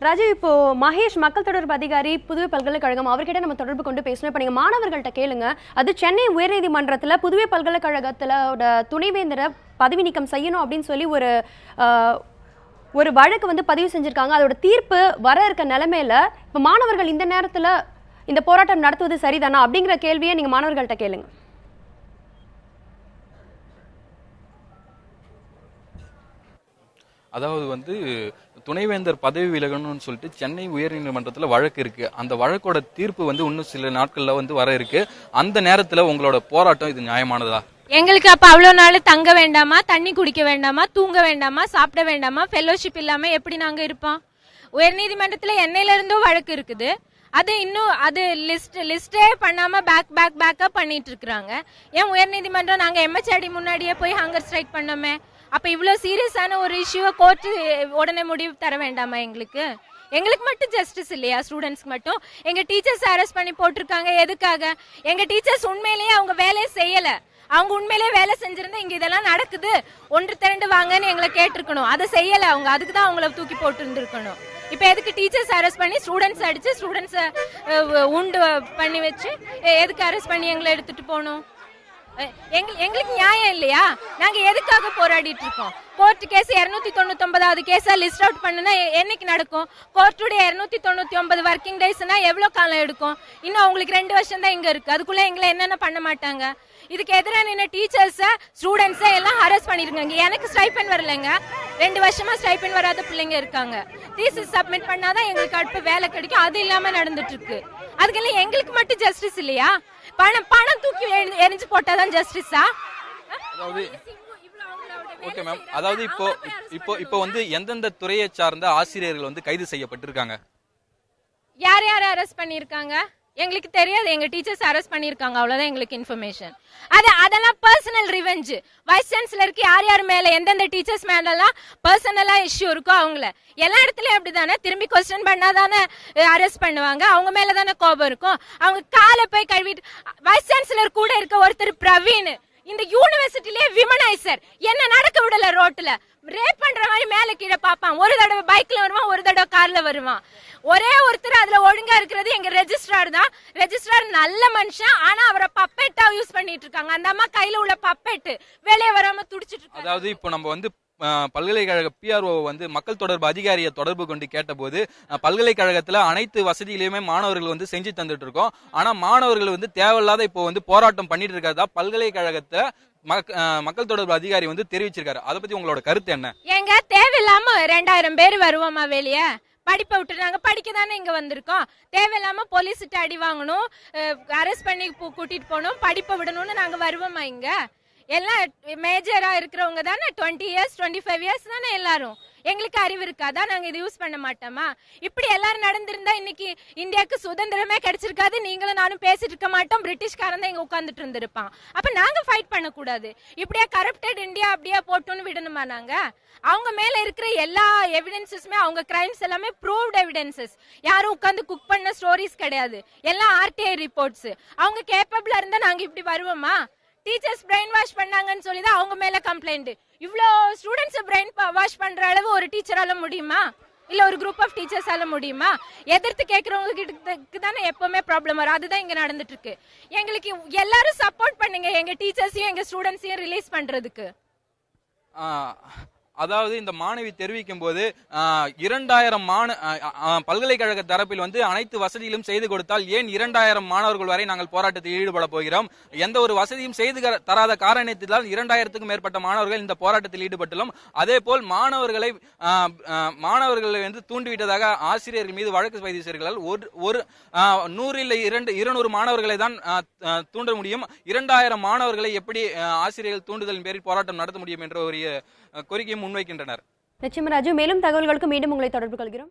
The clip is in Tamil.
ராஜு, இப்போ மகேஷ் மக்கள் தொடர்பு அதிகாரி புதுவை பல்கலைக்கழகம் அவர்கிட்ட நம்ம தொடர்பு கொண்டு பேசணும். இப்போ நீங்கள் மாணவர்கள்ட்ட கேளுங்க. அது சென்னை உயர்நீதிமன்றத்தில் புதுவை பல்கலைக்கழகத்தில் துணைவேந்தரை பதவி நீக்கம் செய்யணும் அப்படின்னு சொல்லி ஒரு வழக்கு வந்து பதிவு செஞ்சுருக்காங்க. அதோட தீர்ப்பு வர இருக்க நிலைமையில இப்போ மாணவர்கள் இந்த நேரத்தில் இந்த போராட்டம் நடத்துவது சரிதானா அப்படிங்கிற கேள்வியை நீங்கள் மாணவர்கள்ட்ட கேளுங்க. அதாவது வந்து துணைவேந்தர் பதவி விலகணும்னு சொல்லிட்டு சென்னை உயர்நீதிமன்றத்தில் வழக்கு இருக்கு. அந்த வழக்கோட தீர்ப்பு வந்து இன்னும் சில நாட்கள்ல வந்து வர இருக்கு. அந்த நேரத்துல உங்களோட போராட்டம் இது நியாயமானதா? எங்களுக்கு அப்ப அவ்வளவு நாள் தங்க வேண்டாமா, தண்ணி குடிக்க வேண்டாமா, தூங்க வேண்டாமா, சாப்பிட வேண்டாமா, ஃபெல்லோஷிப் இல்லாம எப்படி நாங்க இருப்போம்? உயர்நீதிமன்றத்துல என்னையில இருந்தும் வழக்கு இருக்குது. அது இன்னும் அது லிஸ்டே பண்ணாம பேக்கா பண்ணிட்டு இருக்காங்க. ஏன் உயர்நீதிமன்றம் நாங்க எம்எச்ஆர்டி முன்னாடியே போய் ஹங்கர் ஸ்ட்ரைக் பண்ணோமே? அப்ப இவ்வளவு சீரியஸான ஒரு இஷ்யூவை கோர்ட்டு உடனே முடிவு தர வேண்டாமா? எங்களுக்கு மட்டும் ஜஸ்டிஸ் இல்லையா? ஸ்டூடெண்ட்ஸ்க்கு மட்டும் எங்க டீச்சர்ஸ் அரெஸ்ட் பண்ணி போட்டிருக்காங்க. எதுக்காக? எங்க டீச்சர்ஸ் உண்மையிலேயே அவங்க வேலையை செய்யல. அவங்க உண்மையிலேயே வேலை செஞ்சிருந்தா இங்க இதெல்லாம் நடக்குது, ஒன்று திரண்டு வாங்கன்னு எங்களை கேட்டிருக்கணும். அதை செய்யல அவங்க. அதுக்கு தான் அவங்கள தூக்கி போட்டு இருந்திருக்கணும். இப்ப எதுக்கு டீச்சர்ஸ் அரெஸ்ட் பண்ணி ஸ்டூடெண்ட்ஸ் அடிச்சு ஸ்டூடெண்ட்ஸை உண்டு பண்ணி வச்சு எதுக்கு அரெஸ்ட் பண்ணி எங்களை எடுத்துட்டு போகணும்? எங்களுக்கு நியாயம் இல்லையா? நாங்க எதுக்காக போராடிட்டு இருக்கோம்? கோர்ட் கேஸ் 299வது கேஸா லிஸ்ட் அவுட் பண்ணுனா என்னைக்கு நடக்கும்? கோர்ட்டுடைய 299 ஒர்க்கிங் டேஸ்னா எவ்வளவு காலம் எடுக்கும்? இன்னும் அவங்களுக்கு 2 வருஷம் தான் இங்க இருக்கு. அதுக்குள்ள எங்களை என்னென்ன பண்ண மாட்டாங்க? இதுக்கு எதிராக நின்ன டீச்சர்ஸ் ஸ்டூடெண்ட்ஸ் எல்லாம் ஹராஸ் பண்ணிருக்காங்க. எனக்கு ஸ்டைபன் வரலங்க. 2 வருஷமா ஸ்டைபன் வராத பிள்ளைங்க இருக்காங்க. தீசிஸ் சப்மிட் பண்ணாதான் எங்களுக்கு அடுத்த வேலை கிடைக்கும். அது இல்லாம நடந்துட்டு இருக்கு. அதுக்கெல்லாம் எங்களுக்கு மட்டும் ஜஸ்டிஸ் இல்லையா? பணம் தூக்கி எரிஞ்சு போட்டாதான் ஜஸ்டிஸா? Okay ma'am. அதாவது இப்போ வந்து எந்தெந்த துறையை சார்ந்த ஆசிரியர்கள் வந்து கைது செய்யப்பட்டிருக்காங்க? யார் அரெஸ்ட் பண்ணிருக்காங்க எங்களுக்கு தெரியாது. எங்க டீச்சர்ஸ் அரெஸ்ட் பண்ணிருக்காங்க, அவ்வளவுதான் எங்களுக்கு இன்ஃபர்மேஷன். அதெல்லாம் பர்சனல் ரிவெஞ்ச். வைஸ் சான்சலருக்கு யார் மேல எந்தெந்த டீச்சர்ஸ் மேலாம் பர்சனலா இஷ்யூ இருக்கோ அவங்கள எல்லா இடத்துலயும் அப்படிதானே திரும்பி கொஸ்டின் பண்ணாதானே அரெஸ்ட் பண்ணுவாங்க. அவங்க மேலதானே கோபம் இருக்கும். அவங்க காலை போய் கழுவிட்டு வைஸ் சான்சலர் கூட இருக்க ஒருத்தர் பிரவீன் இந்த யூனிவர்சிட்டிலேயே விமனைசர் என்ன நடக்க விடல. ரோட்ல ரேப் பண்ற மாதிரி மேல கீழே பாப்பான். ஒரு தடவை பைக்ல வருவான், ஒரு தடவை கார்ல வருவான். ஒரே ஒருத்தர் அதுல ஒழுங்கா இருக்கிறது எங்க ரெஜிஸ்ட்ரார் தான். ரெஜிஸ்ட்ரார் நல்ல மனுஷன், ஆனா அவரை பப்பெட்டா யூஸ் பண்ணிட்டு இருக்காங்க. அந்த அம்மா கையில உள்ள பப்பெட்டு வெளியே வராம துடிச்சிட்டு இருக்காங்க. அதாவது இப்போ நம்ம வந்து பல்கலைக்கழக பிஆர்ஓ வந்து மக்கள் தொடர்பு அதிகாரியை தொடர்பு கொண்டு கேட்டபோது பல்கலைக்கழகத்துல அனைத்து வசதிகளையுமே மாணவர்கள் வந்து செஞ்சு தந்துட்டு இருக்கோம். ஆனா மாணவர்கள் வந்து தேவையில்லாத இப்போ வந்து போராட்டம் பண்ணிட்டு இருக்கிறதா பல்கலைக்கழகத்துல மக்கள் தொடர்பு அதிகாரி வந்து தெரிவிச்சிருக்காரு. அதை பத்தி உங்களோட கருத்து என்ன? எங்க தேவையில்லாம 2000 பேர் வருவோமா வெளியே? படிப்பை விட்டு நாங்க படிக்க தானே இங்க வந்திருக்கோம். தேவையில்லாம போலீஸ்கிட்ட அடி வாங்கணும், அரெஸ்ட் பண்ணி கூட்டிட்டு போகணும், படிப்பை விடணும்னு நாங்க வருவோமா? இங்க எல்லாம் மேஜரா இருக்கிறவங்க தானே, 20 இயர்ஸ் 25 இயர்ஸ் தானே எல்லாரும். எங்களுக்கு அறிவு இருக்காதா? நாங்க இது யூஸ் பண்ண மாட்டோமா? இப்படி எல்லாரும் நடந்திருந்தா இன்னைக்கு இந்தியாவுக்கு சுதந்திரமே கிடைச்சிருக்காது. நீங்களும் நானும் பேசிட்டு இருக்க மாட்டோம். பிரிட்டிஷ்காரன் தான் இங்க உட்கார்ந்துட்டு இருந்திருப்பான். அப்ப நாங்க ஃபைட் பண்ண கூடாது. இப்படியே கரப்டட் இந்தியா அப்படியே போட்டோன்னு விடணுமா? நாங்க அவங்க மேல இருக்கிற எல்லா எவிடன்சஸுமே, அவங்க கிரைம்ஸ் எல்லாமே ப்ரூவ்ட் எவிடன்சஸ். யாரும் உட்கார்ந்து குக் பண்ண ஸ்டோரிஸ் கிடையாது. எல்லாம் ஆர்டிஐ ரிப்போர்ட்ஸ். அவங்க கேப்பபிளா இருந்தா நாங்க இப்படி வருவோமா? டீச்சர்ஸ் பிரெயின் வாஷ் பண்ணாங்கன்னு சொல்லிதான் அவங்க மேல கம்ப்ளைண்ட். இவ்ளோ ஸ்டூடெண்ட்ஸ் பிரெயின் வாஷ் பண்ற அளவு ஒரு டீச்சரால முடியுமா? இல்ல ஒரு குரூப் ஆஃப் டீச்சர்ஸால முடியுமா? எதிர்த்து கேட்கறவங்க கிட்ட தானே எப்பவுமே ப்ராப்ளம் வரும். அதுதான் இங்க நடந்துட்டு இருக்கு. எங்களுக்கு எல்லாரும் சப்போர்ட் பண்ணுங்க, எங்க டீச்சர்ஸையும் எங்க ஸ்டூடெண்ட்ஸையும் ரிலீஸ் பண்றதுக்கு. அதாவது இந்த மாணவி தெரிவிக்கும் போது 2000 பல்கலைக்கழக தரப்பில் வந்து அனைத்து வசதிகளும் செய்து கொடுத்தால் ஏன் 2000 மாணவர்கள் வரை நாங்கள் போராட்டத்தில் ஈடுபட போகிறோம்? எந்த ஒரு வசதியும் செய்து தராத காரணத்தினால் 2000க்கும் மேற்பட்ட மாணவர்கள் இந்த போராட்டத்தில் ஈடுபட்டுள்ளோம். அதே போல் மாணவர்களை வந்து தூண்டிவிட்டதாக ஆசிரியர்கள் மீது வழக்கு பதிவு செய்கிறார்கள். ஒரு 100 இல்லை 200 மாணவர்களை தான் தூண்ட முடியும். 2000 மாணவர்களை எப்படி ஆசிரியர்கள் தூண்டுதலின் பேரில் போராட்டம் நடத்த முடியும் என்ற ஒரு கோரிக்கையை முன்வைக்கின்றனர். நிச்சயமா ராஜு, மேலும் தகவல்களுக்கு மீண்டும் உங்களை தொடர்பு கொள்கிறோம்.